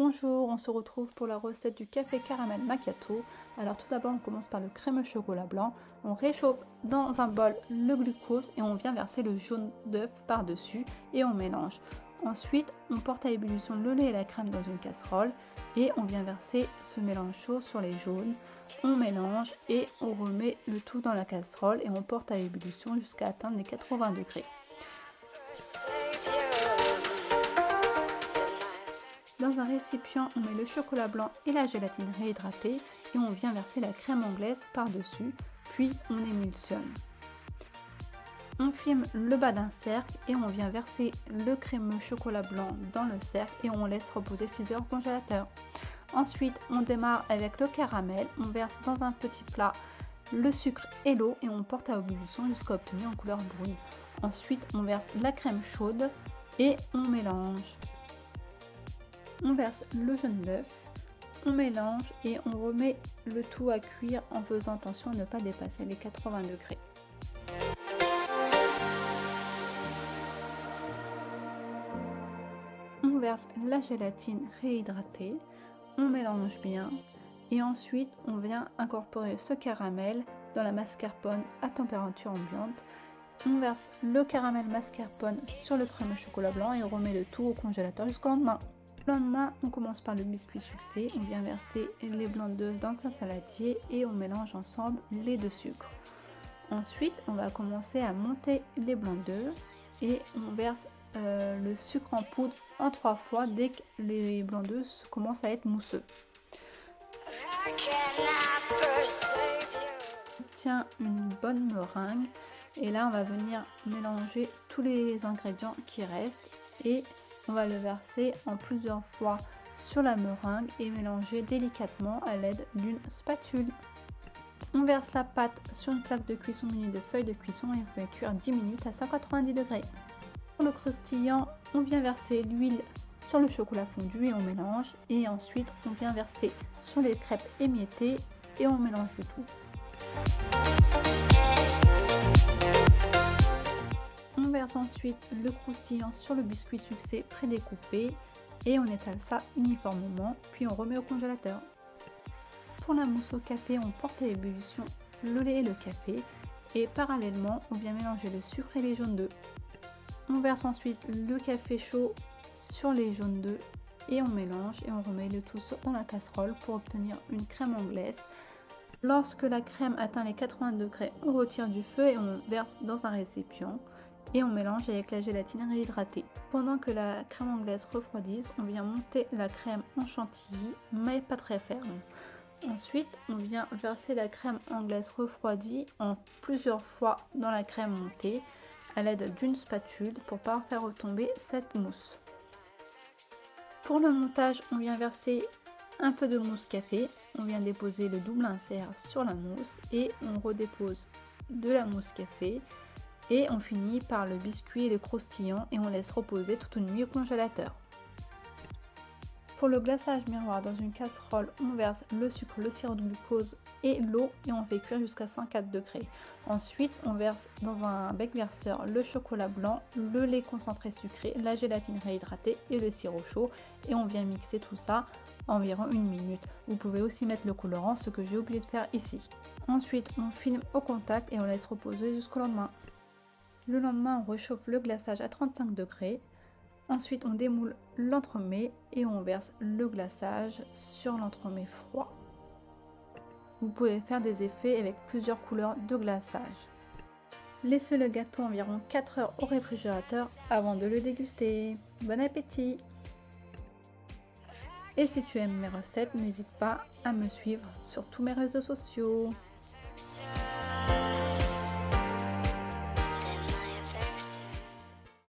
Bonjour, on se retrouve pour la recette du café caramel macchiato. Alors tout d'abord on commence par le crémeux chocolat blanc. On réchauffe dans un bol le glucose et on vient verser le jaune d'œuf par-dessus et on mélange. Ensuite on porte à ébullition le lait et la crème dans une casserole et on vient verser ce mélange chaud sur les jaunes. On mélange et on remet le tout dans la casserole et on porte à ébullition jusqu'à atteindre les 80 degrés. Dans un récipient, on met le chocolat blanc et la gélatine réhydratée et on vient verser la crème anglaise par-dessus, puis on émulsionne. On filme le bas d'un cercle et on vient verser le crémeux chocolat blanc dans le cercle et on laisse reposer 6 heures au congélateur. Ensuite, on démarre avec le caramel, on verse dans un petit plat le sucre et l'eau et on porte à ébullition jusqu'à obtenir une couleur brune. Ensuite, on verse la crème chaude et on mélange. On verse le jaune d'œuf, on mélange et on remet le tout à cuire en faisant attention à ne pas dépasser les 80 degrés. On verse la gélatine réhydratée, on mélange bien et ensuite on vient incorporer ce caramel dans la mascarpone à température ambiante. On verse le caramel mascarpone sur le crémeux chocolat blanc et on remet le tout au congélateur jusqu'au lendemain. Le lendemain, on commence par le biscuit sucré, on vient verser les blancs d'œufs dans un saladier et on mélange ensemble les deux sucres. Ensuite, on va commencer à monter les blancs d'œufs et on verse le sucre en poudre en 3 fois dès que les blancs d'œufs commencent à être mousseux. On obtient une bonne meringue et là on va venir mélanger tous les ingrédients qui restent et on va le verser en plusieurs fois sur la meringue et mélanger délicatement à l'aide d'une spatule. On verse la pâte sur une plaque de cuisson munie de feuilles de cuisson et on fait cuire 10 minutes à 190 degrés. Pour le croustillant, on vient verser l'huile sur le chocolat fondu et on mélange. Et ensuite, on vient verser sur les crêpes émiettées et on mélange le tout. On verse ensuite le croustillant sur le biscuit sucré prédécoupé et on étale ça uniformément, puis on remet au congélateur. Pour la mousse au café, on porte à ébullition le lait et le café et parallèlement, on vient mélanger le sucre et les jaunes d'œufs. On verse ensuite le café chaud sur les jaunes d'œufs et on mélange et on remet le tout dans la casserole pour obtenir une crème anglaise. Lorsque la crème atteint les 80 degrés, on retire du feu et on verse dans un récipient et on mélange avec la gélatine réhydratée. Pendant que la crème anglaise refroidisse, on vient monter la crème en chantilly, mais pas très ferme. Ensuite, on vient verser la crème anglaise refroidie en plusieurs fois dans la crème montée à l'aide d'une spatule pour ne pas faire retomber cette mousse. Pour le montage, on vient verser un peu de mousse café, on vient déposer le double insert sur la mousse et on redépose de la mousse café et on finit par le biscuit et le croustillant et on laisse reposer toute une nuit au congélateur. Pour le glaçage miroir, dans une casserole, on verse le sucre, le sirop de glucose et l'eau et on fait cuire jusqu'à 104 degrés. Ensuite, on verse dans un bec verseur le chocolat blanc, le lait concentré sucré, la gélatine réhydratée et le sirop chaud et on vient mixer tout ça environ 1 minute. Vous pouvez aussi mettre le colorant, ce que j'ai oublié de faire ici. Ensuite, on filme au contact et on laisse reposer jusqu'au lendemain. Le lendemain, on réchauffe le glaçage à 35 degrés. Ensuite, on démoule l'entremets et on verse le glaçage sur l'entremets froid. Vous pouvez faire des effets avec plusieurs couleurs de glaçage. Laissez le gâteau environ 4 heures au réfrigérateur avant de le déguster. Bon appétit! Et si tu aimes mes recettes, n'hésite pas à me suivre sur tous mes réseaux sociaux.